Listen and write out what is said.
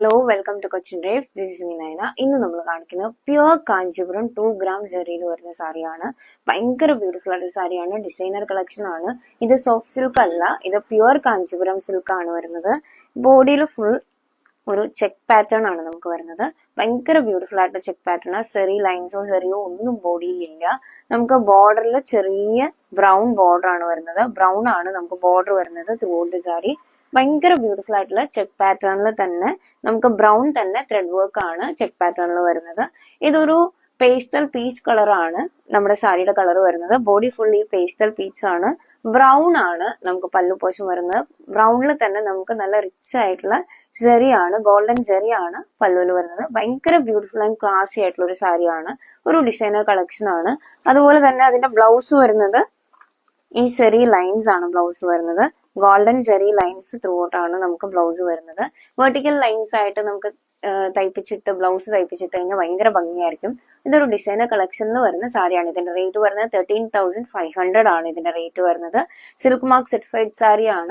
Hello welcome to Cochin drives. This is Meenaina. ഇന്ന് നമ്മൾ കാണിക്കുന്നത് പ്യുവർ കാഞ്ചീപുരം 2 gram ജെറിയിൽ വരുന്ന സാരിയാണ്. ഭയങ്കര ബ്യൂട്ടിഫുൾ ആയിട്ടുള്ള സാരിയാണ്. ഡിസൈനർ കളക്ഷൻ ആണ്. ഇത് സോഫ്റ്റ് സിൽക്ക് അല്ല, ഇത് പ്യുവർ കാഞ്ചീപുരം സിൽക്ക് ആണ് വരുന്നത്. ബോഡിയിൽ ഫുൾ ഒരു ചെക്ക് പാറ്റേൺ ആണ് നമുക്ക് വരുന്നത്. ഭയങ്കര ബ്യൂട്ടിഫുൾ ആയിട്ട് ചെക്ക് പാറ്റേൺ. സെറി ലൈൻസോ സെറിയോ ഒന്നും ബോഡിയിൽ ഇല്ല. നമുക്ക് ബോർഡറിൽ ചെറിയ ബ്രൗൺ ബോർഡർ ആണ് വരുന്നത്. ബ്രൗൺ ആണ് നമുക്ക് ബോർഡർ വരുന്നത് ത്രൂ ഔട്ട് സാരി. ഭയങ്കര ബ്യൂട്ടിഫുൾ ആയിട്ടുള്ള ചെക്ക് പാറ്റേണിൽ തന്നെ നമുക്ക് ബ്രൗൺ തന്നെ ത്രെഡ് വർക്ക് ആണ് ചെക്ക് പാറ്റേണിൽ വരുന്നത്. ഇതൊരു പേസ്റ്റൽ പീച്ച് കളർ ആണ് നമ്മുടെ സാരിയുടെ കളർ വരുന്നത്. ബോഡി ഫുൾ ഈ പേസ്റ്റൽ പീച്ച് ആണ്. ബ്രൗൺ ആണ് നമുക്ക് പല്ലു പോഷൻ വരുന്നത്. ബ്രൗണിൽ തന്നെ നമുക്ക് നല്ല റിച്ച് ആയിട്ടുള്ള ജെറിയാണ്, ഗോൾഡൻ ജെറിയാണ് പല്ലുവിൽ വരുന്നത്. ഭയങ്കര ബ്യൂട്ടിഫുൾ ആൻഡ് ക്ലാസി ആയിട്ടുള്ള ഒരു സാരിയാണ്. ഒരു ഡിസൈനർ കളക്ഷൻ ആണ്. അതുപോലെ തന്നെ അതിന്റെ ബ്ലൗസ് വരുന്നത് ഈ ചെറിയ ലൈൻസ് ആണ് ബ്ലൗസ് വരുന്നത്. Golden cherry lines through out ആണ് നമുക്ക് ബ്ലൗസ് വരുന്നത്. വെർട്ടിക്കൽ ലൈൻസ് ആയിട്ട് നമുക്ക് തയ്പ്പിച്ചിട്ട് ബ്ലൗസ് തയ്പ്പിച്ചിട്ട് കഴിഞ്ഞാൽ ഭയങ്കര ഭംഗിയായിരിക്കും. ഇതൊരു ഡിസൈനർ കളക്ഷനിൽ വരുന്ന സാരിയാണ്. ഇതിന്റെ റേറ്റ് വരുന്നത് 13,500 ആണ് ഇതിന്റെ റേറ്റ് വരുന്നത്. സിൽക്ക് മാർക്ക് സർട്ടിഫൈഡ് സാരിയാണ്.